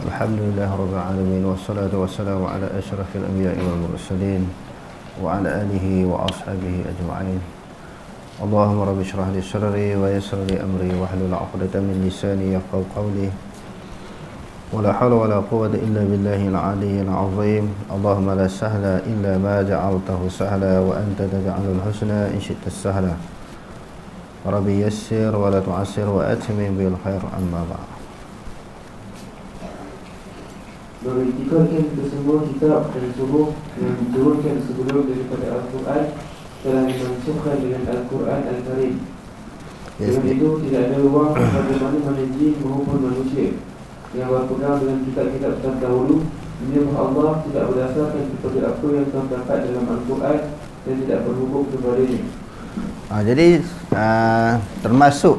Alhamdulillah Rabbil Alamin. Wassalatu wassalamu ala ashrafil anbiya'i wal mursalin wa ala alihi wa ashabihi ajma'in. Allahumma rabbi shrah li sadri wa yassir li amri wahlul 'uqdatam min lisani yafqahu qawli. Wala hawla wala quwwata illa billahil 'aliyyil 'azim. Allahumma la sahla illa ma ja'altahu sahla wa anta taj'alul husna in syi'ta sahla. Rabbi yassir wa la tu'assir wa atmim bil khair, amma ba'd. Berikutkan kesemua kitab dan subuh yang diturunkan sebelum daripada Al-Quran telah dimansuhkan dengan Al-Quran Al-Karim. Dengan itu tidak ada ruang kepada mana-mana jin maupun manusia yang berpegang dengan kitab-kitab terdahulu menyembah Allah tidak berdasarkan kepada apa yang terdapat dalam Al-Quran dan tidak berhubung kepadanya. Jadi termasuk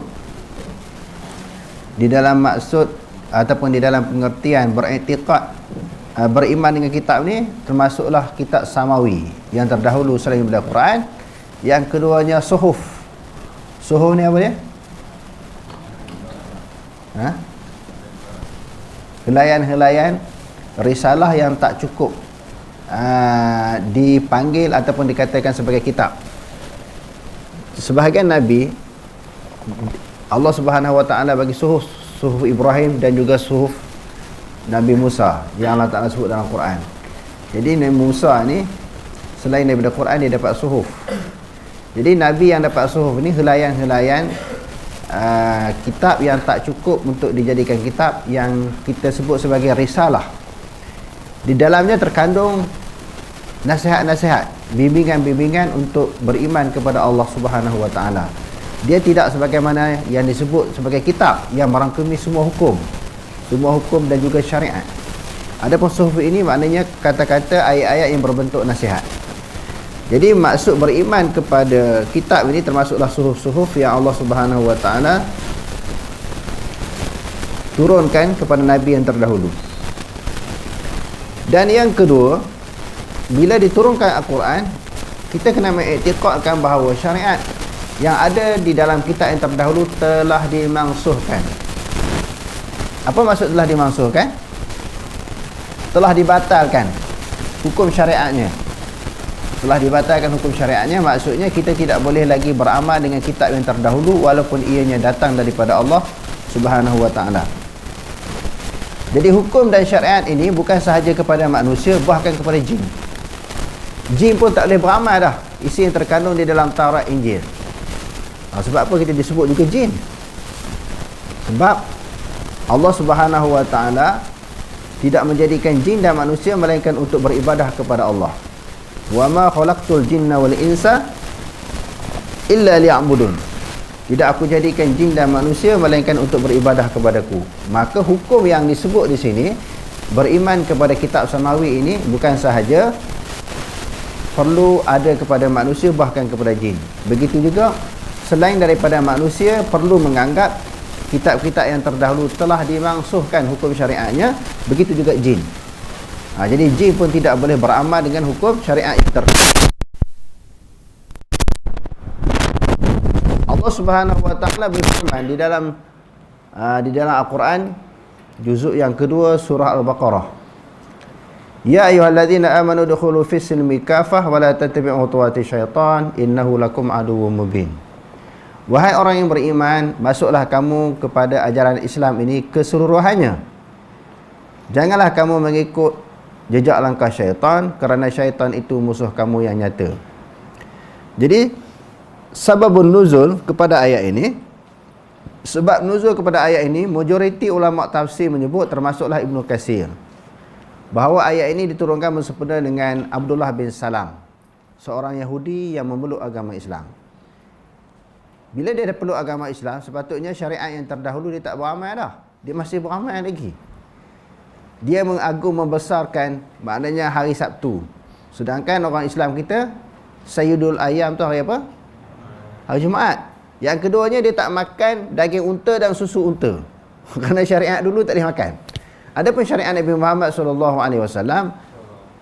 di dalam maksud ataupun di dalam pengertian beriktikad beriman dengan kitab ni, termasuklah kitab samawi yang terdahulu selain daripada Quran. Yang keduanya suhuf. Suhuf ni apa dia? Helaian-helaian risalah yang tak cukup dipanggil ataupun dikatakan sebagai kitab. Sebahagian Nabi Allah Subhanahu Wa Taala bagi suhuf Ibrahim dan juga suhuf Nabi Musa yang Allah Ta'ala sebut dalam Quran. Jadi Nabi Musa ni selain daripada Quran dia dapat suhuf. Jadi Nabi yang dapat suhuf ni helaian-helaian kitab yang tak cukup untuk dijadikan kitab, yang kita sebut sebagai risalah. Di dalamnya terkandung nasihat-nasihat, bimbingan-bimbingan untuk beriman kepada Allah Subhanahu Wa Ta'ala. Dia tidak sebagaimana yang disebut sebagai kitab yang merangkumi semua hukum dan juga syariat. Adapun suhuf ini maknanya kata-kata, ayat-ayat yang berbentuk nasihat. Jadi maksud beriman kepada kitab ini termasuklah suhuf-suhuf yang Allah Subhanahu Wa Taala turunkan kepada nabi yang terdahulu. Dan yang kedua, bila diturunkan Al-Quran, kita kena mengiktikadkan bahawa syariat yang ada di dalam kitab yang terdahulu telah dimansuhkan. Apa maksud telah dimansuhkan? Telah dibatalkan hukum syariatnya. Telah dibatalkan hukum syariatnya, maksudnya kita tidak boleh lagi beramal dengan kitab yang terdahulu walaupun ianya datang daripada Allah Subhanahu Wa Taala. Jadi hukum dan syariat ini bukan sahaja kepada manusia, bahkan kepada jin. Jin pun tak boleh beramal dah isi yang terkandung di dalam Taurat Injil. Sebab apa kita disebut juga jin? Sebab Allah Subhanahu Wa Taala tidak menjadikan jin dan manusia melainkan untuk beribadah kepada Allah. Wa ma khalaqtul jinna wal insa illa liya'budun. Tidak aku jadikan jin dan manusia melainkan untuk beribadah kepadaku. Maka hukum yang disebut di sini, beriman kepada kitab samawi ini, bukan sahaja perlu ada kepada manusia, bahkan kepada jin. Begitu juga selain daripada manusia perlu menganggap kitab-kitab yang terdahulu telah dimansuhkan hukum syariatnya, begitu juga jin. Jadi jin pun tidak boleh beramal dengan hukum syariat yang terdahulu. Allah Subhanahu Wa Taala berfirman di dalam Al-Quran juzuk yang kedua surah Al-Baqarah. Ya ayyuhalladzina amanu dukhulu fis silmi kafah wa la tattabi'u khutuwati syaitan innahu lakum aduwwum mubin. Wahai orang yang beriman, masuklah kamu kepada ajaran Islam ini keseluruhannya. Janganlah kamu mengikut jejak langkah syaitan, kerana syaitan itu musuh kamu yang nyata. Jadi sababun nuzul kepada ayat ini, sebab nuzul kepada ayat ini, majoriti ulama tafsir menyebut, termasuklah Ibnu Katsir, bahawa ayat ini diturunkan bersempena dengan Abdullah bin Salam, seorang Yahudi yang memeluk agama Islam. Bila dia dah peluk agama Islam, sepatutnya syariat yang terdahulu dia tak beramal dah. Dia masih beramal lagi. Dia mengagung membesarkan, maknanya hari Sabtu. Sedangkan orang Islam kita, Sayyidul Ayyam tu hari apa? Hari Jumaat. Yang keduanya, dia tak makan daging unta dan susu unta. Kerana syariat dulu tak boleh makan. Adapun syariat Nabi Muhammad SAW,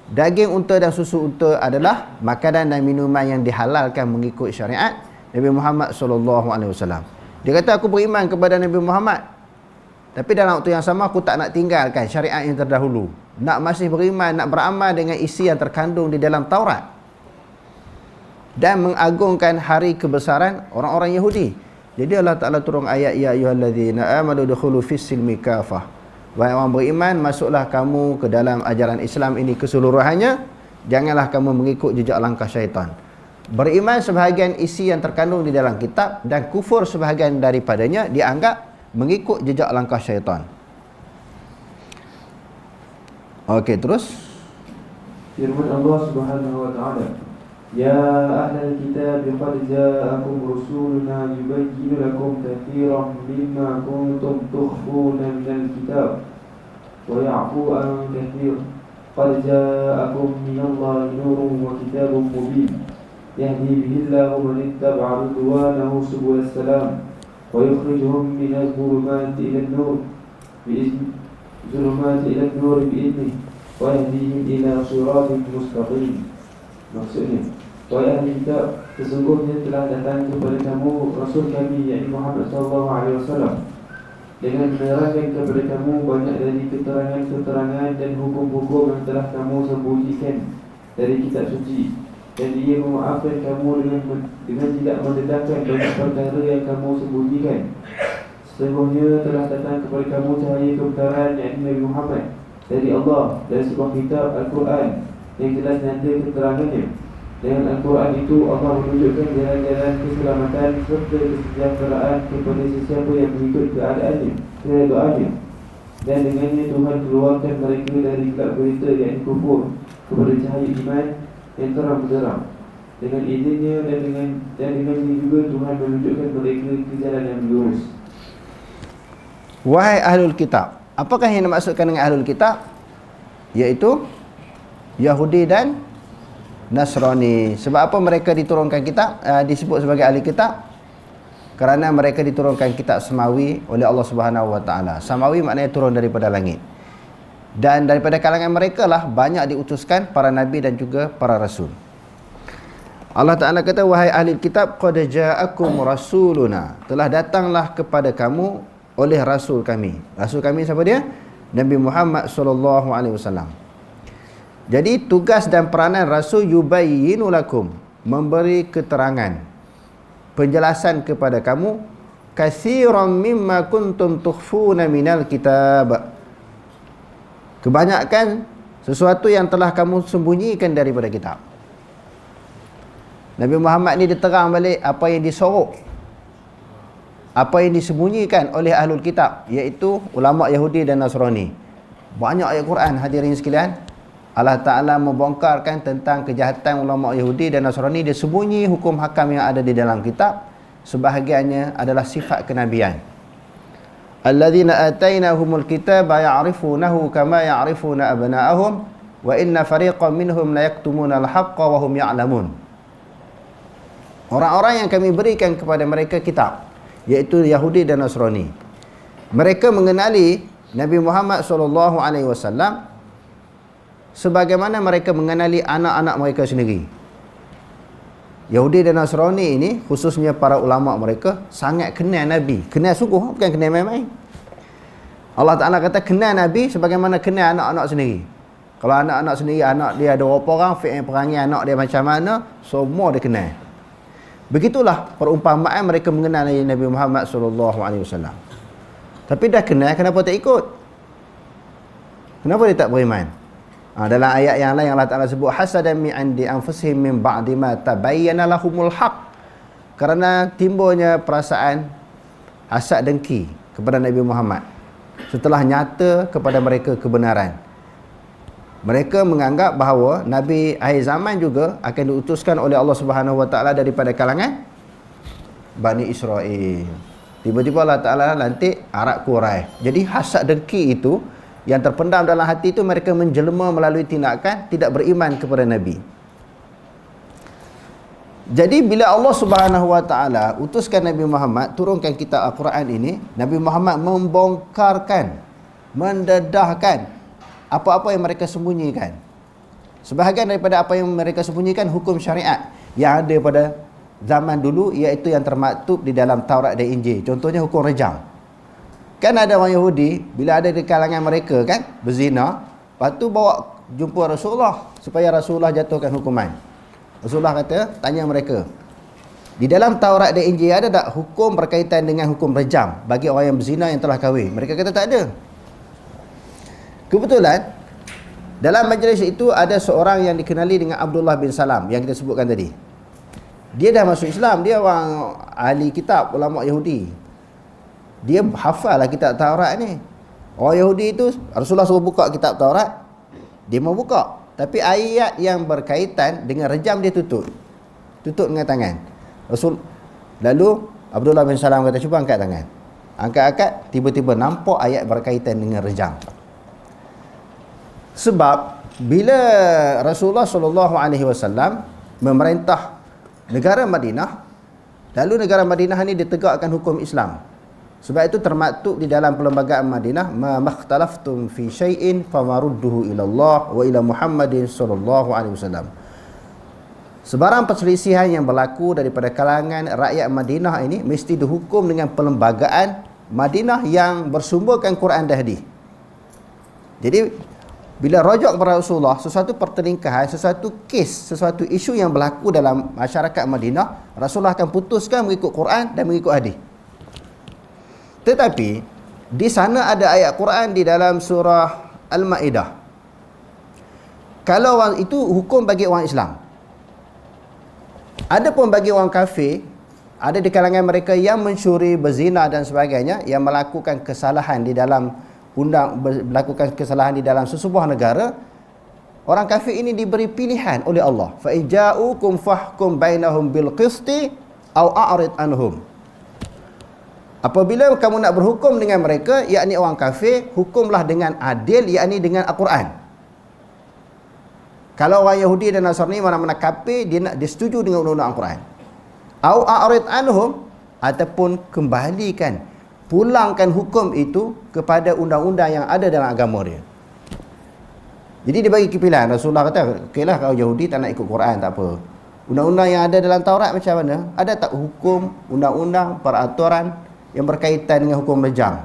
daging unta dan susu unta adalah makanan dan minuman yang dihalalkan mengikut syariat Nabi Muhammad SAW. Dia kata, aku beriman kepada Nabi Muhammad. Tapi dalam waktu yang sama aku tak nak tinggalkan syariat yang terdahulu. Nak masih beriman, nak beramal dengan isi yang terkandung di dalam Taurat. Dan mengagungkan hari kebesaran orang-orang Yahudi. Jadi Allah Ta'ala turun ayat, ya ayyuhalladzina amanu dukhulu fis-silmi kafah. Wahai orang beriman, masuklah kamu ke dalam ajaran Islam ini keseluruhannya. Janganlah kamu mengikut jejak langkah syaitan. Beriman sebahagian isi yang terkandung di dalam kitab, dan kufur sebahagian daripadanya dianggap mengikut jejak langkah syaitan. Okey, terus firman Allah Subhanahu wa taala, ya ahlal kitab qad ja'akum rusuluna yubayyinu lakum katsiran mimma kuntum tukhfuna minal kitab wa ya'fu an katsir qad ja'akum minallahi nurun wa kitabun mubin yahdi bihillahu man ittaba'a ridwanahu subulas salam wa yukhrijuhum minadh dhulumati ilan nur bi'idhnihi wa yahdihim ila siratin mustaqim. Maksudnya, wahai ahli kitab, sesungguhnya telah datang kepada kamu Rasul kami, yakni Muhammad SAW, dengan menerangkan kepada kamu banyak dari keterangan-keterangan dan hukum-hukum yang telah kamu sembunyikan dari kitab suci, dan ia memaafkan kamu dengan tidak mendedahkan banyak perkara yang kamu sembunyikan. Sesungguhnya telah datang kepada kamu cahaya kebenaran, yakni Nabi Muhammad, dari Allah, dan sebuah kitab Al-Quran yang jelas nanda keterangannya. Dengan Al-Quran itu Allah menunjukkan jalan-jalan keselamatan serta kesejahteraan kepada sesiapa yang mengikut keadaannya. Dan dengannya Tuhan keluarkan mereka dari gelap berita, yakni kufur, kepada cahaya iman yang terang benderang. Dengan izinnya dan dengannya juga Tuhan menunjukkan mereka ke jalan yang lurus. Wahai ahlul kitab, apakah yang dimaksudkan dengan ahlul kitab? Iaitu Yahudi dan Nasrani. Sebab apa mereka diturunkan kitab, disebut sebagai ahli kitab? Kerana mereka diturunkan kitab samawi oleh Allah Subhanahu wa taala. Samawi maknanya turun daripada langit. Dan daripada kalangan mereka lah banyak diutuskan para nabi dan juga para rasul. Allah Ta'ala kata, wahai ahli kitab, qad ja'akum rasuluna, telah datanglah kepada kamu oleh rasul kami. Rasul kami siapa dia? Nabi Muhammad SAW. Jadi tugas dan peranan rasul, yubayyinu lakum, memberi keterangan, penjelasan kepada kamu, katsiran mimma kuntum tukhfuna minal kitab, kebanyakan sesuatu yang telah kamu sembunyikan daripada kitab. Nabi Muhammad ni diterang balik apa yang disorok, apa yang disembunyikan oleh ahlul kitab, iaitu ulama Yahudi dan Nasrani. Banyak ayat Quran hadirin sekalian, Allah Ta'ala membongkarkan tentang kejahatan ulama Yahudi dan Nasrani. Dia sembunyi hukum hakam yang ada di dalam kitab. Sebahagiannya adalah sifat kenabian. Alladzina atainahumul kitaba ya'rifunahu kama ya'rifuna abna'ahum wa inna fariqan minhum la yaktumuna al-haqqa wa hum ya'lamun. Orang-orang yang kami berikan kepada mereka kitab, iaitu Yahudi dan Nasrani, mereka mengenali Nabi Muhammad SAW sebagaimana mereka mengenali anak-anak mereka sendiri. Yahudi dan Nasrani ini, khususnya para ulama mereka, sangat kenal Nabi. Kenal sungguh, bukan kenal main-main. Allah Ta'ala kata kenal Nabi sebagaimana kenal anak-anak sendiri. Kalau anak-anak sendiri, anak dia ada berapa orang, fi'il perangai anak dia macam mana, semua dia kenal. Begitulah perumpamaan mereka mengenal Nabi Muhammad SAW. Tapi dah kenal, kenapa tak ikut? Kenapa dia tak beriman? Dalam ayat yang lain Allah Ta'ala sebut hasadan min indi anfusihim min ba'di ma tabayyana lahumul haq, kerana timbulnya perasaan hasad dengki kepada Nabi Muhammad setelah nyata kepada mereka kebenaran. Mereka menganggap bahawa Nabi akhir zaman juga akan diutuskan oleh Allah Subhanahu wa taala daripada kalangan Bani Israel. Tiba-tiba Allah Ta'ala lantik Arab Quraisy. Jadi hasad dengki itu yang terpendam dalam hati itu, mereka menjelma melalui tindakan tidak beriman kepada Nabi. Jadi bila Allah Subhanahu wa taala utuskan Nabi Muhammad, turunkan kitab Al-Quran ini, Nabi Muhammad membongkarkan, mendedahkan apa-apa yang mereka sembunyikan. Sebahagian daripada apa yang mereka sembunyikan hukum syariat yang ada pada zaman dulu, iaitu yang termaktub di dalam Taurat dan Injil. Contohnya hukum rejam. Kan ada orang Yahudi, bila ada di kalangan mereka kan, berzina, lepas tu bawa jumpa Rasulullah supaya Rasulullah jatuhkan hukuman. Rasulullah kata, tanya mereka, di dalam Taurat dan Injil ada tak hukum berkaitan dengan hukum rejam bagi orang yang berzina yang telah kahwin? Mereka kata tak ada. Kebetulan dalam majlis itu ada seorang yang dikenali dengan Abdullah bin Salam yang kita sebutkan tadi. Dia dah masuk Islam, dia orang ahli kitab, ulama Yahudi. Dia hafal lah kitab Taurat ni. Orang Yahudi itu Rasulullah suruh buka kitab Taurat, dia mau buka, tapi ayat yang berkaitan dengan rejam dia tutup dengan tangan. Lalu Abdullah bin Salam kata, cuba angkat tangan. Angkat-angkat, tiba-tiba nampak ayat berkaitan dengan rejam. Sebab bila Rasulullah SAW memerintah negara Madinah, lalu negara Madinah ni ditegakkan hukum Islam. Sebab itu termaktub di dalam perlembagaan Madinah, ma makhtalaftum fi syai'in famarudduhu ila Allah wa ila Muhammadin sallallahu alaihi wasallam. Sebarang perselisihan yang berlaku daripada kalangan rakyat Madinah ini mesti dihukum dengan perlembagaan Madinah yang bersumberkan Quran dan hadis. Jadi bila rujuk kepada Rasulullah, sesuatu pertelingkahan, sesuatu kes, sesuatu isu yang berlaku dalam masyarakat Madinah, Rasulullah akan putuskan mengikut Quran dan mengikut hadis. Tetapi di sana ada ayat Quran di dalam surah Al-Maidah. Kalau orang itu hukum bagi orang Islam. Adapun bagi orang kafir, ada di kalangan mereka yang mencuri, berzina dan sebagainya, yang melakukan kesalahan di dalam melakukan kesalahan di dalam sesebuah negara, orang kafir ini diberi pilihan oleh Allah. Fa in ja'ukum fahkum bainahum bil qisti aw a'rid anhum. Apabila kamu nak berhukum dengan mereka, yakni orang kafir, hukumlah dengan adil, yakni dengan Al-Quran. Kalau orang Yahudi dan Nasrani, mana-mana kafir, dia setuju dengan undang-undang Al-Quran. Au a'rid anhum, ataupun kembalikan, pulangkan hukum itu kepada undang-undang yang ada dalam agama dia. Jadi dia bagi pilihan. Rasulullah kata, okeylah kalau Yahudi tak nak ikut Quran, tak apa. Undang-undang yang ada dalam Taurat macam mana? Ada tak hukum, undang-undang, peraturan yang berkaitan dengan hukum rejam?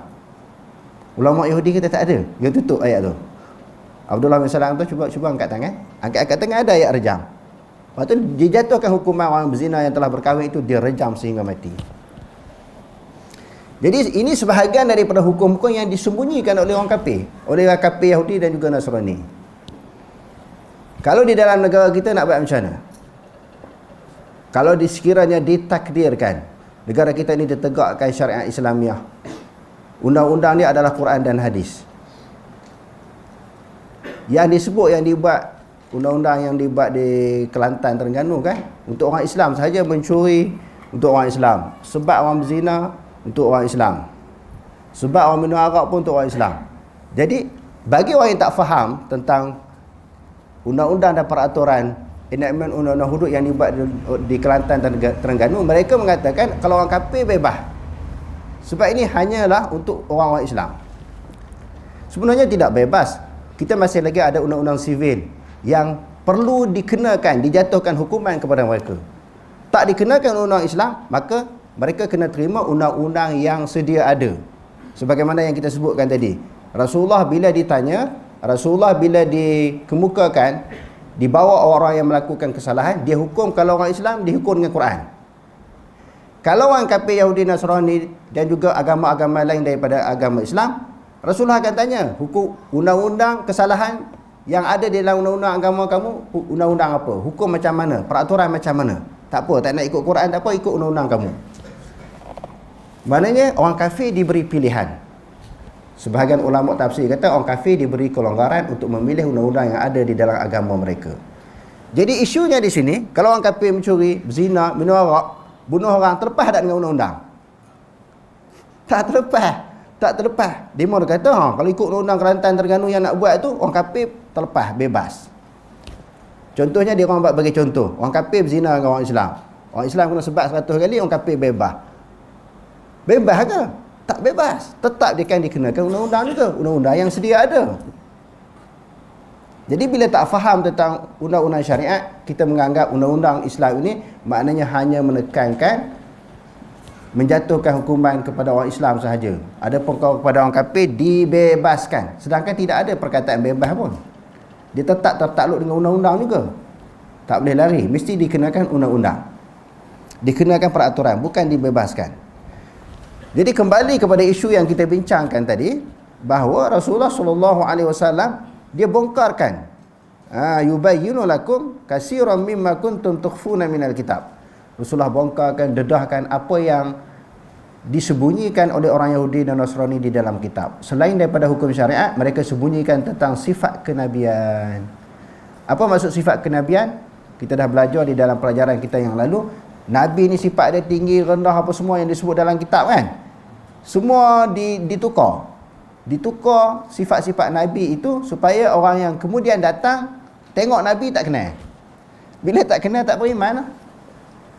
Ulama Yahudi kata tak ada. Dia tutup ayat tu. Abdullah bin Salam tu cuba angkat tangan. Angkat tangan, ada ayat rejam. Lepas tu dia jatuhkan hukuman orang berzina yang telah berkahwin itu, dia rejam sehingga mati. Jadi ini sebahagian daripada hukum-hukum yang disembunyikan oleh orang kafir, oleh orang kafir Yahudi dan juga Nasrani. Kalau di dalam negara kita nak buat macam mana? Kalau sekiranya ditakdirkan negara kita ini ditegakkan syariat Islamiah, undang-undang dia adalah Quran dan hadis. Yang disebut, yang dibuat, undang-undang yang dibuat di Kelantan, Terengganu kan, untuk orang Islam sahaja, mencuri untuk orang Islam, sebab orang berzina untuk orang Islam, sebab orang minum arak pun untuk orang Islam. Jadi bagi orang yang tak faham tentang undang-undang dan peraturan enactment undang-undang hudud yang dibuat di Kelantan dan Terengganu, mereka mengatakan kalau orang kafir bebas, sebab ini hanyalah untuk orang-orang Islam. Sebenarnya tidak bebas. Kita masih lagi ada undang-undang sivil yang perlu dikenakan, dijatuhkan hukuman kepada mereka. Tak dikenakan undang-undang Islam, maka mereka kena terima undang-undang yang sedia ada. Sebagaimana yang kita sebutkan tadi, Rasulullah bila ditanya, Rasulullah bila dikemukakan, dibawa orang yang melakukan kesalahan, dia hukum. Kalau orang Islam, dihukum dengan Quran. Kalau orang kafir Yahudi, Nasrani dan juga agama-agama lain daripada agama Islam, Rasulullah akan tanya, hukum undang-undang kesalahan yang ada di dalam undang-undang agama kamu, undang-undang apa? Hukum macam mana? Peraturan macam mana? Tak apa, tak nak ikut Quran, tak apa, ikut undang-undang kamu. Maknanya orang kafir diberi pilihan. Sebahagian ulama tafsir kata orang kafir diberi kelonggaran untuk memilih undang-undang yang ada di dalam agama mereka. Jadi isunya di sini, kalau orang kafir mencuri, berzina, minum arak, bunuh orang, terlepas tak dengan undang-undang? Tak terlepas. Tak terlepas. Dia mahu kata, kalau ikut undang-undang Kelantan Terengganu yang nak buat tu, orang kafir terlepas, bebas. Contohnya dia orang bagi contoh, orang kafir berzina dengan orang Islam. Orang Islam kena sebat 100 kali, orang kafir bebas. Bebas ke? Tak bebas. Tetap dia kan dikenakan undang-undang juga, undang-undang yang sedia ada. Jadi bila tak faham tentang undang-undang syariat, kita menganggap undang-undang Islam ini maknanya hanya menekankan menjatuhkan hukuman kepada orang Islam sahaja. Adapun kalau kepada orang kafir dibebaskan. Sedangkan tidak ada perkataan bebas pun. Dia tetap tertakluk dengan undang-undang juga. Tak boleh lari, mesti dikenakan undang-undang. Dikenakan peraturan, bukan dibebaskan. Jadi kembali kepada isu yang kita bincangkan tadi, bahawa Rasulullah SAW dia bongkarkan yubayyinu lakum katsiran mimma kuntum tukhfuna minal kitab. Rasulullah bongkarkan, dedahkan apa yang disembunyikan oleh orang Yahudi dan Nasrani di dalam kitab. Selain daripada hukum syariat, mereka sembunyikan tentang sifat kenabian. Apa maksud sifat kenabian? Kita dah belajar di dalam pelajaran kita yang lalu. Nabi ni sifat dia tinggi, rendah, apa semua yang disebut dalam kitab kan. Semua ditukar. Ditukar sifat-sifat Nabi itu supaya orang yang kemudian datang tengok Nabi tak kenal. Bila tak kenal tak beriman lah.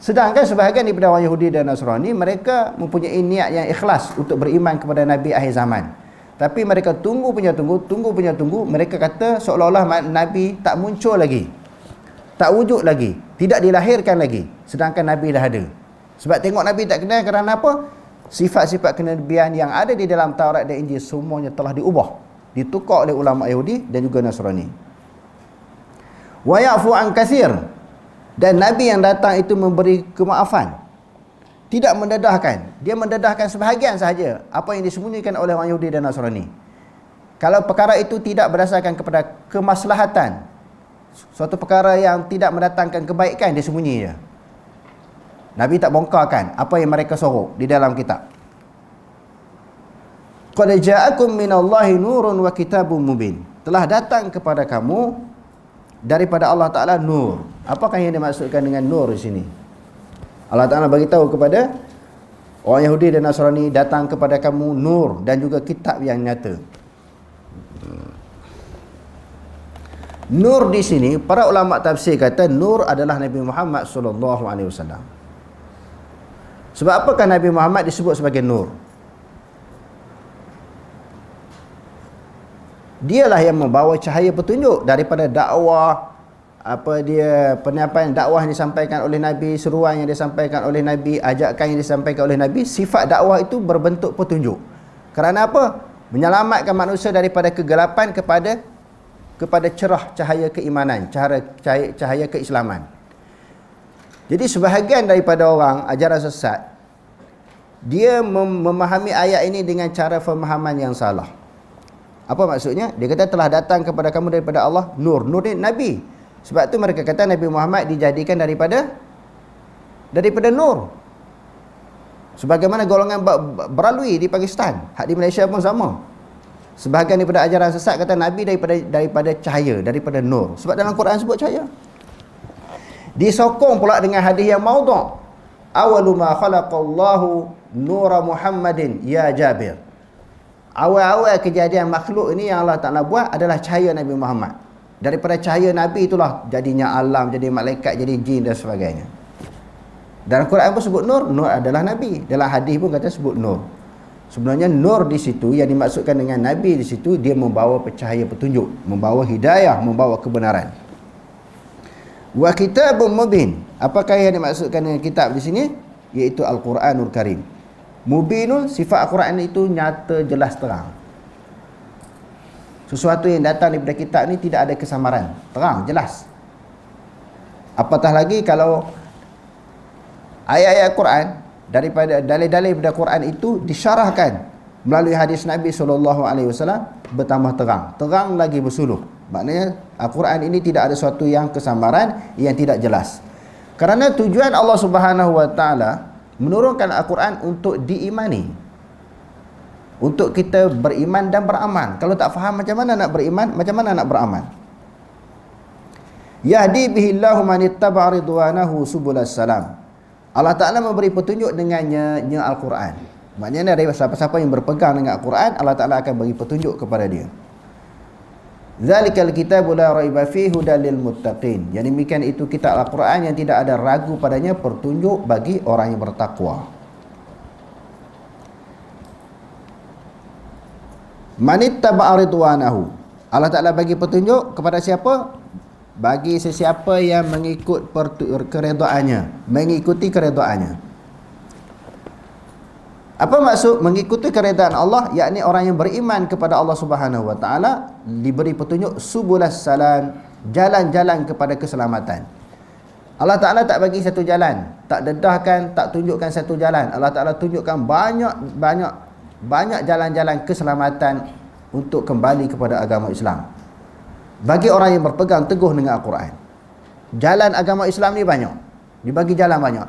Sedangkan sebahagian daripada orang Yahudi dan Nasrani, mereka mempunyai niat yang ikhlas untuk beriman kepada Nabi akhir zaman. Tapi mereka tunggu, mereka kata seolah-olah Nabi tak muncul lagi, tak wujud lagi, tidak dilahirkan lagi, sedangkan Nabi dah ada. Sebab tengok Nabi tak kenal kerana apa? Sifat-sifat kenabian yang ada di dalam Taurat dan Injil semuanya telah diubah, ditukar oleh ulama Yahudi dan juga Nasrani. Wa ya'fu an katsir. Dan Nabi yang datang itu memberi kemaafan, tidak mendedahkan. Dia mendedahkan sebahagian sahaja apa yang disembunyikan oleh orang Yahudi dan Nasrani. Kalau perkara itu tidak berdasarkan kepada kemaslahatan, suatu perkara yang tidak mendatangkan kebaikan, dia sembunyi je. Nabi tak bongkarkan apa yang mereka sorok di dalam kitab. Qad ja'akum minallahi nurun wa kitabun mubin. Telah datang kepada kamu daripada Allah Ta'ala nur. Apakah yang dimaksudkan dengan nur di sini? Allah Ta'ala bagi tahu kepada orang Yahudi dan Nasrani, datang kepada kamu nur dan juga kitab yang nyata. Nur di sini, para ulama tafsir kata nur adalah Nabi Muhammad SAW. Sebab apakah Nabi Muhammad disebut sebagai nur? Dialah yang membawa cahaya petunjuk daripada dakwah, penyampaian dakwah yang disampaikan oleh Nabi, seruan yang disampaikan oleh Nabi, ajakan yang disampaikan oleh Nabi. Sifat dakwah itu berbentuk petunjuk. Kerana apa? Menyelamatkan manusia daripada kegelapan kepada cerah cahaya keimanan, cahaya keislaman. Jadi sebahagian daripada orang ajaran sesat, dia memahami ayat ini dengan cara pemahaman yang salah. Apa maksudnya? Dia kata telah datang kepada kamu daripada Allah nur. Nur ni Nabi. Sebab tu mereka kata Nabi Muhammad dijadikan daripada nur. Sebagaimana golongan beralui di Pakistan, hak di Malaysia pun sama. Sebahagian daripada ajaran sesat kata Nabi daripada cahaya, daripada nur. Sebab dalam Quran sebut cahaya. Disokong pula dengan hadis yang maudhu'. Awalu ma khalaqallahu nura Muhammadin ya Jabir. Awal-awal kejadian makhluk ini yang Allah Ta'ala buat adalah cahaya Nabi Muhammad. Daripada cahaya Nabi itulah jadinya alam, jadi malaikat, jadi jin dan sebagainya. Dalam Quran pun sebut nur, nur adalah Nabi. Dalam hadis pun kata sebut nur. Sebenarnya nur di situ yang dimaksudkan dengan Nabi di situ, dia membawa cahaya petunjuk, membawa hidayah, membawa kebenaran. Wa kitabun mubin. Apakah yang dimaksudkan dengan kitab di sini? Iaitu Al-Quranul Karim. Mubinun, sifat Al-Quran itu nyata, jelas, terang. Sesuatu yang datang daripada kitab ni tidak ada kesamaran, terang, jelas. Apatah lagi kalau ayat-ayat Quran, daripada dalil-dalil daripada Quran itu disyarahkan melalui hadis Nabi SAW, bertambah terang. Terang lagi bersuluh. Maknanya Al-Quran ini tidak ada sesuatu yang kesamaran, yang tidak jelas. Kerana tujuan Allah Subhanahu Wa Taala menurunkan Al-Quran untuk diimani, untuk kita beriman dan beramal. Kalau tak faham macam mana nak beriman, macam mana nak beramal. Yahdi bihillahu man ittaba'a ridwanahu subulas salam. Allah Ta'ala memberi petunjuk dengannya Al-Quran. Maknanya dari siapa-siapa yang berpegang dengan Al-Quran, Allah Ta'ala akan beri petunjuk kepada dia. Zalikal kitabu la raiba fihi hudal lil muttaqin. Yang demikian itu kitab Al-Quran yang tidak ada ragu padanya, petunjuk bagi orang yang bertakwa. Manittaba'a ridwanahu. Allah Ta'ala bagi petunjuk kepada siapa? Bagi sesiapa yang mengikut keredaannya, mengikuti keredaannya. Apa maksud mengikuti keredaan Allah? Yakni orang yang beriman kepada Allah Subhanahu wa taala diberi petunjuk subulas salam, jalan-jalan kepada keselamatan. Allah Taala tak bagi satu jalan, tak dedahkan, tak tunjukkan satu jalan. Allah Taala tunjukkan banyak jalan-jalan keselamatan untuk kembali kepada agama Islam. Bagi orang yang berpegang teguh dengan Al-Quran, jalan agama Islam ni banyak, dibagi jalan banyak.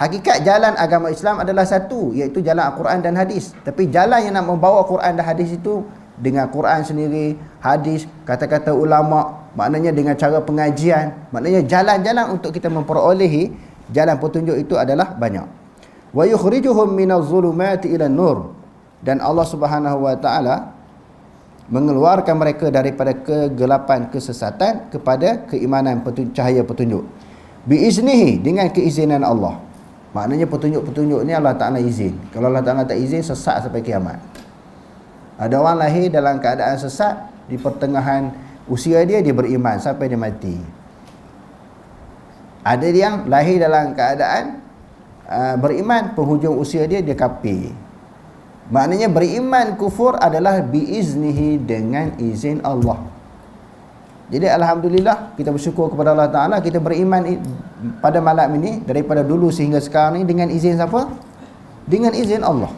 Hakikat jalan agama Islam adalah satu, iaitu jalan Al-Quran dan hadis. Tapi jalan yang nak membawa Quran dan hadis itu dengan Quran sendiri, hadis, kata-kata ulama, maknanya dengan cara pengajian, maknanya jalan-jalan untuk kita memperolehi jalan petunjuk itu adalah banyak. Wa yukhrijuhum minaz zulumati ilan nur, dan Allah Subhanahu wa taala mengeluarkan mereka daripada kegelapan kesesatan kepada keimanan cahaya petunjuk. Biiznihi, dengan keizinan Allah. Maknanya petunjuk-petunjuk ni Allah Ta'ala izin. Kalau Allah Ta'ala tak izin, sesat sampai kiamat. Ada orang lahir dalam keadaan sesat, di pertengahan usia dia beriman sampai dia mati. Ada yang lahir dalam keadaan beriman, penghujung usia dia kafir. Maknanya beriman kufur adalah biiznihi, dengan izin Allah. Jadi alhamdulillah, kita bersyukur kepada Allah Ta'ala, kita beriman pada malam ini daripada dulu sehingga sekarang ini dengan izin siapa? Dengan izin Allah.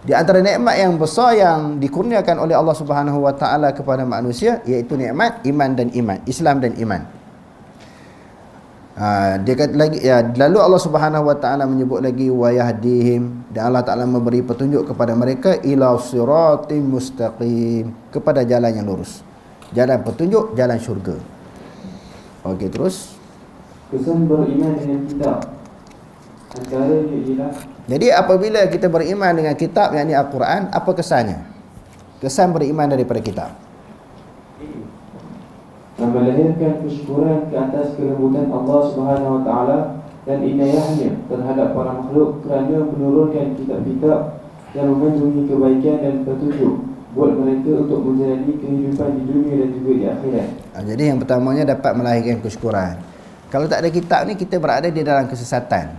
Di antara nikmat yang besar yang dikurniakan oleh Allah Subhanahu wa taala kepada manusia, iaitu nikmat iman dan iman, Islam dan iman. Dia kata lagi, lalu Allah Subhanahu wa taala menyebut lagi wa yahdihim, dan Allah Taala memberi petunjuk kepada mereka ila siratim mustaqim, kepada jalan yang lurus, jalan petunjuk, jalan syurga. Okey, terus kesan beriman dengan kitab antaranya ialah, jadi apabila kita beriman dengan kitab, yakni Al-Quran, apa kesannya? Kesan beriman daripada kitab, melahirkan kesyukuran ke atas kelembutan Allah Subhanahu wa taala dan inayahnya terhadap para makhluk kerana menurunkan kitab-kitab yang mengandungi kebaikan dan petunjuk buat mereka untuk menjalani kehidupan di dunia dan juga di akhirat. Jadi yang pertamanya dapat melahirkan kesyukuran. Kalau tak ada kitab ni, kita berada di dalam kesesatan.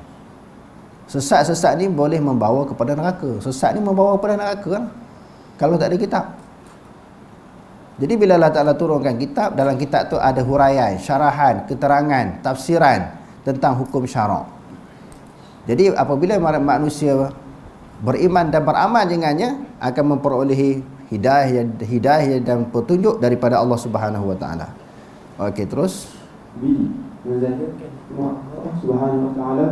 Sesat-sesat ni boleh membawa kepada neraka. Sesat ni membawa kepada neraka kan? Kalau tak ada kitab. Jadi bila Allah Ta'ala turunkan kitab, dalam kitab tu ada huraian, syarahan, keterangan, tafsiran tentang hukum syarak. Jadi apabila manusia beriman dan beramal dengannya, akan memperolehi hidayah dan petunjuk daripada Allah Subhanahu wa taala. Okey, terus Menzahirkan Allah Subhanahu wa taala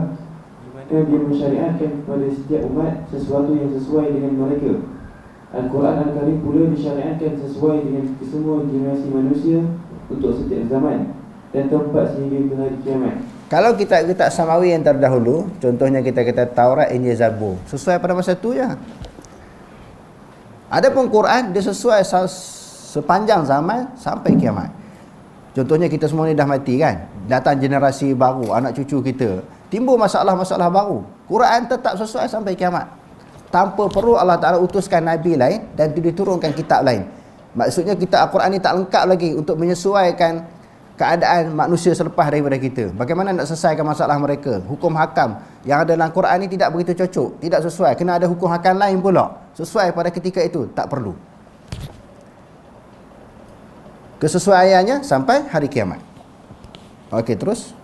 dan dia mensyariatkan kepada setiap umat sesuatu yang sesuai dengan mereka. Al-Quran Al-Karim pula disyariatkan sesuai dengan kesemua generasi manusia untuk setiap zaman dan tempat sehingga ke hari kiamat. Kalau kitab-kitab samawi yang terdahulu, contohnya kita kata Taurat, Injil, Zabur, sesuai pada masa tu je. Adapun Quran, dia sesuai sepanjang zaman sampai kiamat. Contohnya kita semua ni dah mati kan, datang generasi baru, anak cucu kita, timbul masalah-masalah baru. Quran tetap sesuai sampai kiamat, tanpa perlu Allah Ta'ala utuskan Nabi lain dan diturunkan kitab lain. Maksudnya kitab Al-Quran ni tak lengkap lagi untuk menyesuaikan keadaan manusia selepas daripada kita. Bagaimana nak selesaikan masalah mereka? Hukum hakam yang ada dalam Quran ni tidak begitu cocok, tidak sesuai, kena ada hukum hakam lain pula sesuai pada ketika itu, tak perlu. Kesesuaiannya sampai hari kiamat. Okey, terus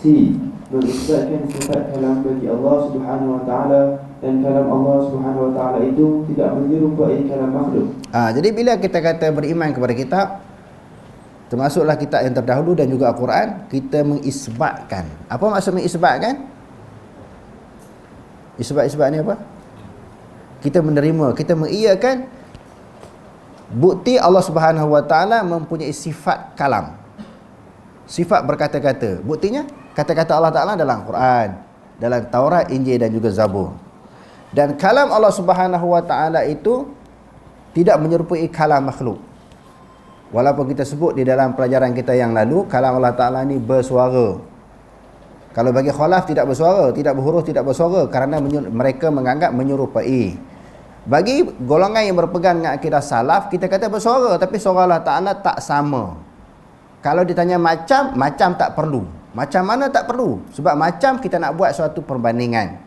C. Mengisbatkan sifat kalam bagi Allah Subhanahu wa taala, dan kalam Allah Subhanahu wa taala itu tidak menyerupai kalam makhluk. Jadi bila kita kata beriman kepada kitab, termasuklah kitab yang terdahulu dan juga Al-Quran, kita mengisbatkan. Apa maksud mengisbatkan? Isbat ni apa? Kita menerima, kita mengiyakan bukti Allah Subhanahu wa taala mempunyai sifat kalam, sifat berkata-kata. Buktinya kata-kata Allah Ta'ala dalam Quran, dalam Taurat, Injil dan juga Zabur. Dan kalam Allah Subhanahu wa taala itu tidak menyerupai kalam makhluk. Walaupun kita sebut di dalam pelajaran kita yang lalu, kalam Allah Ta'ala ni bersuara. Kalau bagi khalaf tidak bersuara, tidak berhuruf, tidak bersuara, kerana mereka menganggap menyerupai. Bagi golongan yang berpegang dengan akidah salaf, kita kata bersuara, tapi suara Allah Ta'ala tak sama. Kalau ditanya macam tak perlu. Macam mana tak perlu? Sebab macam kita nak buat suatu perbandingan.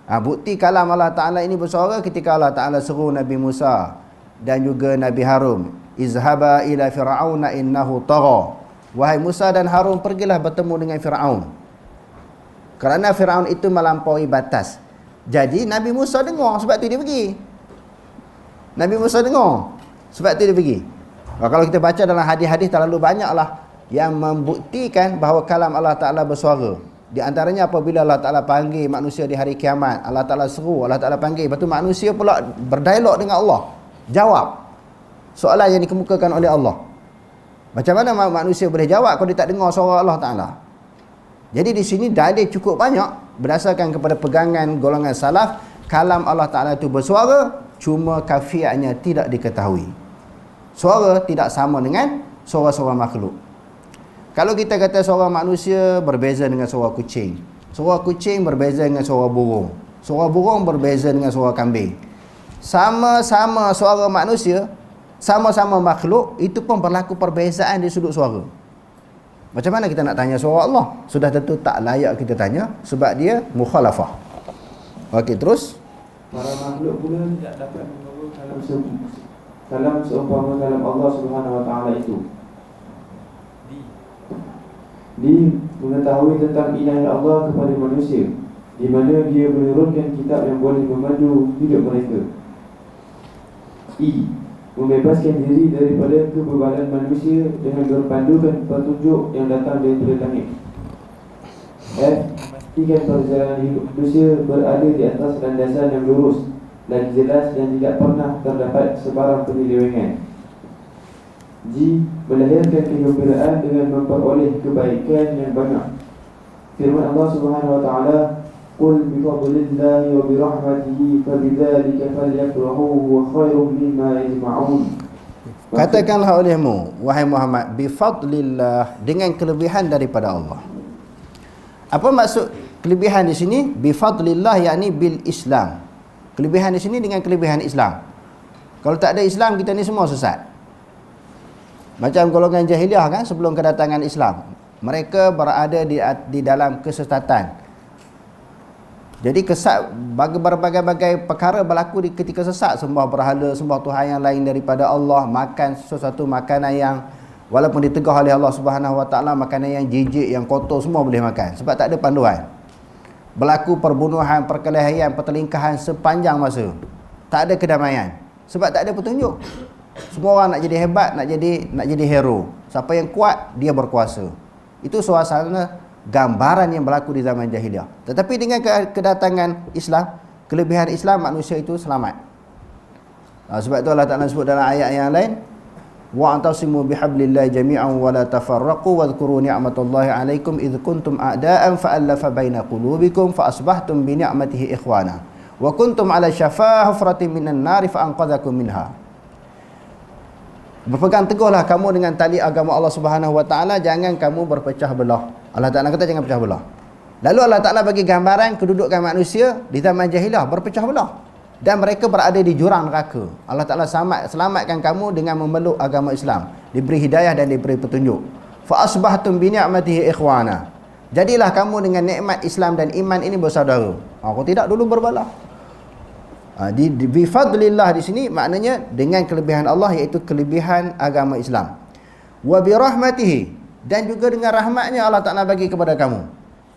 Bukti kalam Allah Ta'ala ini bersuara ketika Allah Ta'ala seru Nabi Musa dan juga Nabi Harun, izhaba ila fir'auna innahu tagha. Wahai Musa dan Harun, pergilah bertemu dengan Fir'aun, kerana Fir'aun itu melampaui batas. Jadi Nabi Musa dengar, sebab tu dia pergi. Nabi Musa dengar, sebab tu dia pergi. Kalau kita baca dalam hadis-hadis, terlalu banyaklah yang membuktikan bahawa kalam Allah Ta'ala bersuara. Di antaranya apabila Allah Ta'ala panggil manusia di hari kiamat, Allah Ta'ala seru, Allah Ta'ala panggil, lepas tu manusia pula berdialog dengan Allah, jawab soalan yang dikemukakan oleh Allah. Macam mana manusia boleh jawab kalau dia tak dengar suara Allah Ta'ala? Jadi di sini dalil cukup banyak berdasarkan kepada pegangan golongan salaf, kalam Allah Ta'ala itu bersuara, cuma kafiatnya tidak diketahui. Suara tidak sama dengan suara-suara makhluk. Kalau kita kata suara manusia berbeza dengan suara kucing, suara kucing berbeza dengan suara burung berbeza dengan suara kambing. Sama-sama suara manusia, sama-sama makhluk, itu pun berlaku perbezaan di sudut suara. Macam mana kita nak tanya suara Allah? Sudah tentu tak layak kita tanya, sebab dia mukhalafah. Okey, terus. Para makhluk pula tidak dapat membawa kalam seumpama kalam Allah Subhanahu Wa Taala itu. Di mengetahui tentang inayah Allah kepada manusia, di mana dia menurunkan kitab yang boleh memandu hidup mereka. Membebaskan diri daripada kebebalan manusia dengan berpandukan petunjuk yang datang daripada langit. Pastikan perjalanan hidup manusia berada di atas landasan yang lurus dan jelas dan tidak pernah terdapat sebarang penyelewengan. Melahirkan kegembiraan dengan memperoleh kebaikan yang banyak. Firman Allah Subhanahu Wa Taala, "Qul bi fadlillahi wa bi rahmatihi fabidzalika falyafrahu huwa khairum mimma yajma'un." Katakanlah olehmu, wahai Muhammad, bi fadlillah, dengan kelebihan daripada Allah. Apa maksud kelebihan di sini? Bi fadlillah, yakni bil Islam. Kelebihan di sini dengan kelebihan Islam. Kalau tak ada Islam, kita ni semua sesat. Macam golongan jahiliah kan, sebelum kedatangan Islam, mereka berada di dalam kesesatan. Jadi berbagai-bagai perkara berlaku ketika sesat. Sembah berhala, sembah Tuhan yang lain daripada Allah, makan sesuatu makanan yang walaupun ditegah oleh Allah Subhanahu Wa Taala, makanan yang jijik, yang kotor, semua boleh makan sebab tak ada panduan. Berlaku perbunuhan, perkelahian, pertelingkahan sepanjang masa. Tak ada kedamaian sebab tak ada petunjuk. Semua orang nak jadi hebat, nak jadi hero. Siapa yang kuat, dia berkuasa. Itu suasana gambaran yang berlaku di zaman jahiliah. Tetapi dengan kedatangan Islam, kelebihan Islam, manusia itu selamat. Sebab itu Allah Ta'ala sebut dalam ayat yang lain, wa antasimu bihablillahi jami'an wa la tafarraqu wadhkuru ni'matallahi 'alaikum idh kuntum a'da'an fa'alafa baina qulubikum fa asbahtum bi ni'matihi ikhwana wa kuntum 'ala syafa hufratin minan nari fa anqadhakum minha. Berpegang teguhlah kamu dengan tali agama Allah Subhanahu Wa Taala, jangan kamu berpecah belah. Allah Ta'ala kata jangan pecah belah. Lalu Allah Ta'ala bagi gambaran kedudukan manusia di zaman jahiliah berpecah belah dan mereka berada di jurang neraka. Allah Ta'ala selamatkan kamu dengan memeluk agama Islam, diberi hidayah dan diberi petunjuk. Fa asbahtum bi ni'matihi ikhwana. Jadilah kamu dengan nikmat Islam dan iman ini bersaudara. Aku tidak dulu berbelah. Bi fadlillah di sini maknanya dengan kelebihan Allah, iaitu kelebihan agama Islam. Wa bi rahmatihi, dan juga dengan rahmatnya Allah Ta'ala bagi kepada kamu.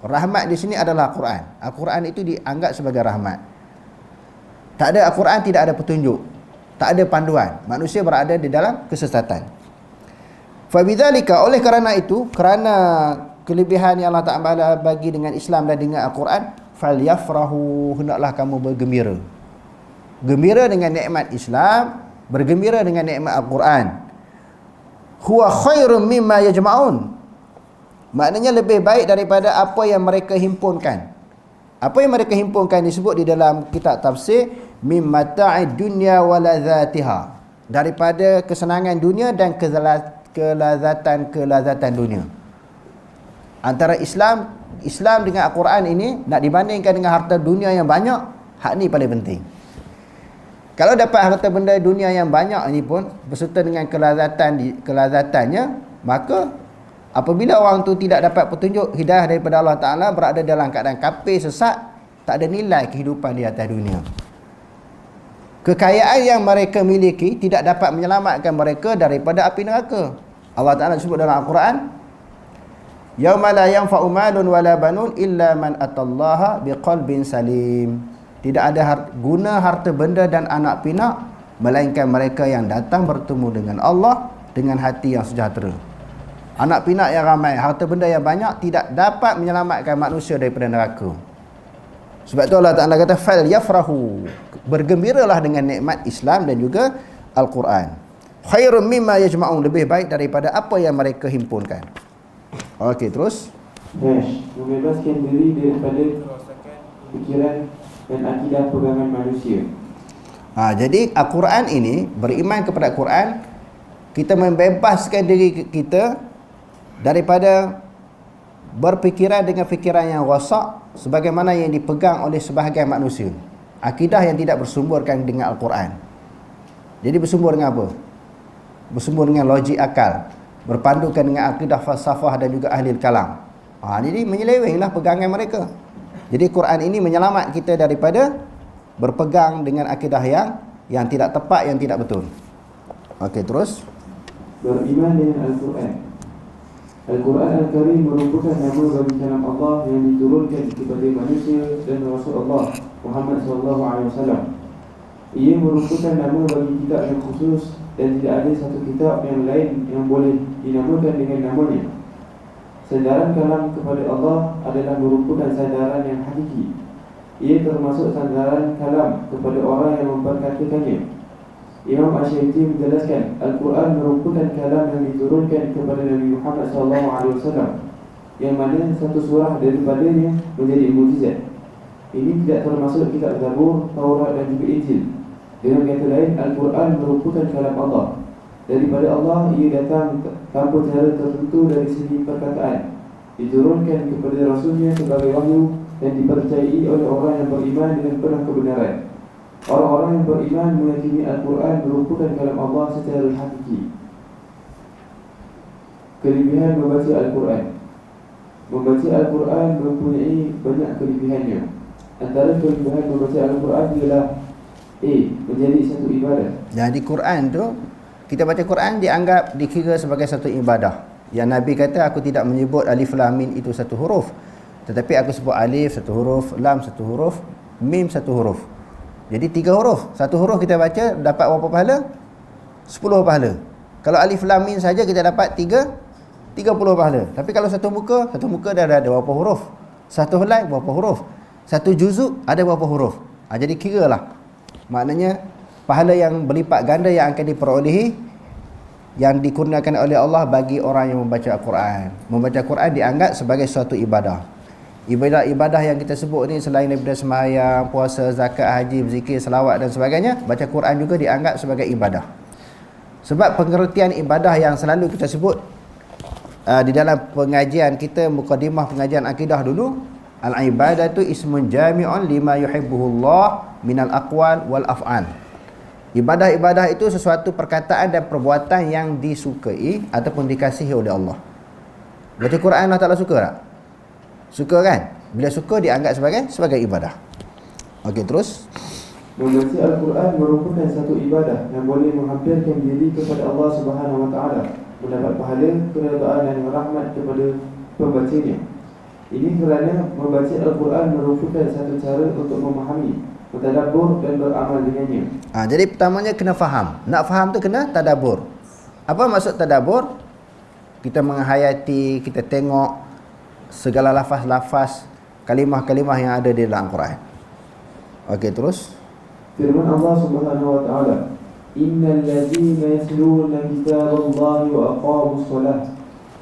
Rahmat di sini adalah Al-Quran. Al-Quran itu dianggap sebagai rahmat. Tak ada Al-Quran, tidak ada petunjuk, tak ada panduan. Manusia berada di dalam kesesatan. Fa bidzalika, oleh kerana itu, kerana kelebihan yang Allah Ta'ala bagi dengan Islam dan dengan Al-Quran, falyafrahu, hendaklah kamu bergembira. Gembira dengan nikmat Islam, bergembira dengan nikmat Al-Quran. Huwa khairum mimma yajma'un, maknanya lebih baik daripada apa yang mereka himpunkan. Apa yang mereka himpunkan disebut di dalam kitab tafsir mim mata'id dunya wa ladzatiha, daripada kesenangan dunia dan kelazatan dunia. Antara Islam dengan Al-Quran ini nak dibandingkan dengan harta dunia yang banyak, hak ni paling penting. Kalau dapat harta benda dunia yang banyak ini pun berserta dengan kelazatannya, maka apabila orang tu tidak dapat petunjuk hidayah daripada Allah Ta'ala, berada dalam keadaan kafir, sesat, tak ada nilai kehidupan di atas dunia. Kekayaan yang mereka miliki tidak dapat menyelamatkan mereka daripada api neraka. Allah Ta'ala sebut dalam Al-Quran, yauma la yanfa'u malun wala banun illa man atallaha biqalbin salim. Tidak ada guna harta benda dan anak pinak melainkan mereka yang datang bertemu dengan Allah dengan hati yang sejahtera. Anak pinak yang ramai, harta benda yang banyak tidak dapat menyelamatkan manusia daripada neraka. Sebab tu Allah Ta'ala kata fal yafrahu, bergembiralah dengan nikmat Islam dan juga Al-Quran. Khairum mimma yajma'un, lebih baik daripada apa yang mereka himpunkan. Okey, terus. Membebaskan diri daripada pikiran dan akidah pegangan manusia. Jadi Al-Quran ini, beriman kepada Al-Quran, kita membebaskan diri kita daripada berfikiran dengan fikiran yang rosak sebagaimana yang dipegang oleh sebahagian manusia. Akidah yang tidak bersumberkan dengan Al-Quran. Jadi bersumber dengan apa? Bersumber dengan logik akal, berpandukan dengan akidah falsafah dan juga ahli kalam. Jadi menyelewenglah pegangan mereka. Jadi Quran ini menyelamat kita daripada berpegang dengan akidah yang tidak tepat, yang tidak betul. Okey, terus. Beriman dengan Al-Quran. Al-Quran Al-Karim merupakan nama bagi kalam Allah yang diturunkan kepada manusia dan Rasulullah Muhammad SAW. Ia merupakan nama bagi kitab yang khusus dan tidak ada satu kitab yang lain yang boleh dinamakan dengan namanya. Sandaran kalam kepada Allah adalah merupakan sandaran yang hakiki. Ia termasuk sandaran kalam kepada orang yang memperkatakannya. Imam Ash-Shaykhti menjelaskan, Al-Quran merupakan kalam yang diturunkan kepada Nabi Muhammad SAW, yang mana satu surah daripadanya menjadi mukjizat. Ini tidak termasuk kitab Zabur, Taurat dan juga Injil. Dengan kata lain, Al-Quran merupakan kalam Allah. Daripada Allah, ia datang tanpa cara tertentu dari segi perkataan. Diturunkan kepada Rasulnya sebagai wahyu dan dipercayai oleh orang yang beriman dengan penuh kebenaran. Orang-orang yang beriman meyakini Al-Quran merupakan kalam Allah secara hakiki. Kelebihan membaca Al-Quran. Membaca Al-Quran mempunyai banyak kelebihannya. Antara kelebihan membaca Al-Quran ialah menjadi satu ibadah. Jadi Quran tu, kita baca Quran dianggap dikira sebagai satu ibadah. Yang Nabi kata, aku tidak menyebut alif lam mim itu satu huruf, tetapi aku sebut alif satu huruf, lam satu huruf, mim satu huruf. Jadi 3 huruf. Satu huruf kita baca dapat berapa pahala? 10 pahala. Kalau alif lam mim saja kita dapat 30 pahala. Tapi kalau satu muka dah ada berapa huruf? Satu helai berapa huruf? Satu juzuk ada berapa huruf? Jadi kiralah. Maknanya pahala yang berlipat ganda yang akan diperolehi, yang dikurniakan oleh Allah bagi orang yang membaca Al-Quran. Membaca Al-Quran dianggap sebagai suatu ibadah. Ibadah yang kita sebut ni selain daripada sembahyang, puasa, zakat, haji, berzikir, selawat dan sebagainya, baca Quran juga dianggap sebagai ibadah. Sebab pengertian ibadah yang selalu kita sebut di dalam pengajian kita, mukadimah pengajian akidah dulu, al-ibadatu ismun jami'un lima yuhibbuhullah minal aqwal wal af'al. Ibadah-ibadah itu sesuatu perkataan dan perbuatan yang disukai ataupun dikasihi oleh Allah. Baca Quran Allah Ta'ala suka tak? Suka kan? Bila suka dianggap sebagai ibadah. Okey, terus. Membaca Al-Quran merupakan satu ibadah yang boleh menghampirkan diri kepada Allah Subhanahu Wa Taala, mendapat pahala, keredaan dan rahmat kepada pembacanya. Ini kerana membaca Al-Quran merupakan satu cara untuk memahami, mentadabbur dan beramal dengannya. Jadi pertamanya kena faham. Nak faham tu kena tadabbur. Apa maksud tadabbur? Kita menghayati, kita tengok segala lafaz-lafaz, kalimah-kalimah yang ada di dalam Al-Quran. Okey, terus. Firman Allah Subhanahu Wa Taala, Innal ladzina yasluna kitaballahi wa aqamus salah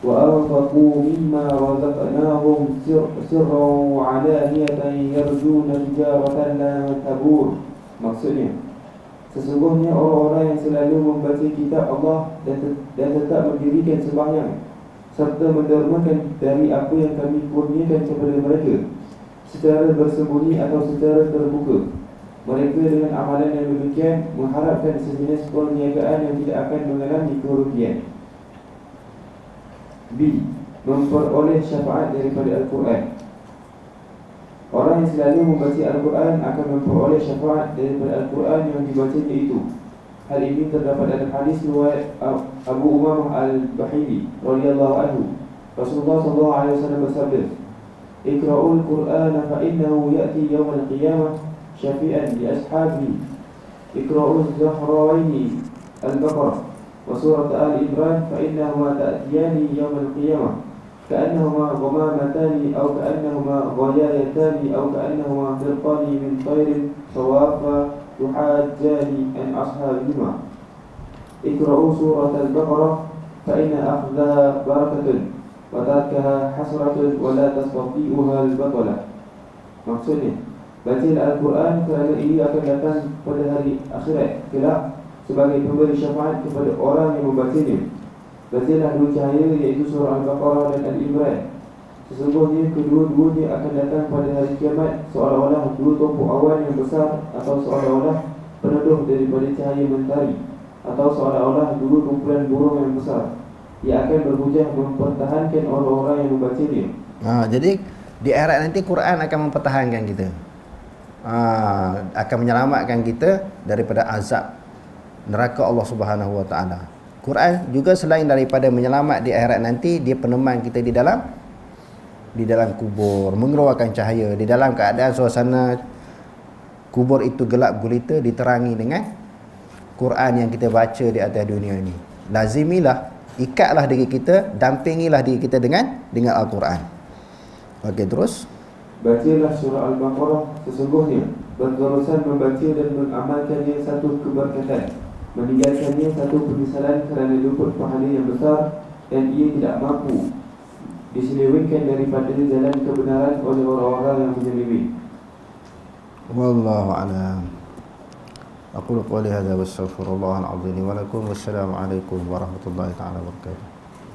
wa anfaqu mimma razaqnahum sirran wa 'alaniyatan yarjuna tijaratan la tabur. Maksudnya, sesungguhnya orang-orang yang selalu membaca kitab Allah dan tetap mendirikan sembahyang serta mendermakan dari apa yang kami kurniakan kepada mereka secara bersembunyi atau secara terbuka. Mereka dengan amalan yang demikian mengharapkan sejenis perniagaan yang tidak akan mengalami kerugian. B. Memperoleh syafaat daripada Al-Quran. Orang yang selalu membaca Al-Quran akan memperoleh syafaat daripada Al-Quran yang dibacanya itu. Hal ini terdapat dalam hadis riwayat Abu Umamah Al-Bahili radhiyallahu anhu. Rasulullah SAW bersabda, "Iqra'ul Qur'an fa innahu ya'ti yawm al-qiyamah syafi'an li ashabihi. Iqra'uz Zahrawaini Al-Baqarah wa surat Al-Imran fa innahuma ta'tiyani yawm al-qiyamah ka'annahuma ghamamatan aw ka'annahuma ghayayatan aw ka'annahuma firqani min tayrin sawafa yuhajjani an ashabihima. Iqra'u surat Al-Baqarah fa inna akhdaha barakatun wa tarkaha hasratun wa la tastati'uha al-batalah." Maksudnya, bacalah Al-Quran kerana ia akan datang pada hari akhirat kelak sebagai pemberi syafaat kepada orang yang membacanya. Bacalah dua cahaya, iaitu surah Al-Baqarah dan Al-Imran. Sesungguhnya kedua-duanya akan datang pada hari kiamat seolah-olah dua tumpuk awan yang besar, atau seolah-olah peneduh daripada cahaya mentari, atau seolah-olah dua kumpulan burung yang besar. Ia akan berhujah mempertahankan orang-orang yang membacanya. Jadi di akhirat nanti Quran akan mempertahankan kita, akan menyelamatkan kita daripada azab neraka Allah Subhanahu Wa Taala. Quran juga selain daripada menyelamat di akhirat nanti, dia peneman kita di dalam kubur, mengeluarkan cahaya di dalam keadaan suasana kubur itu gelap gulita, diterangi dengan Quran yang kita baca di atas dunia ini. Lazimilah, ikatlah diri kita, dampingilah diri kita dengan Al-Quran. Okey, terus bacalah surah Al-Baqarah, sesungguhnya berterusan membaca dan mengamalkannya satu keberkatan, meninggalkannya satu penyesalan kerana luput pahala yang besar, dan ia tidak mampu diselewengkan daripada jalan kebenaran oleh orang-orang yang menyeleweng. Wallahu a'lam. Aqulu qawli hadza wa astaghfirullahal azim wa lakum. Wassalamu alaikum warahmatullahi taala wabarakatuh.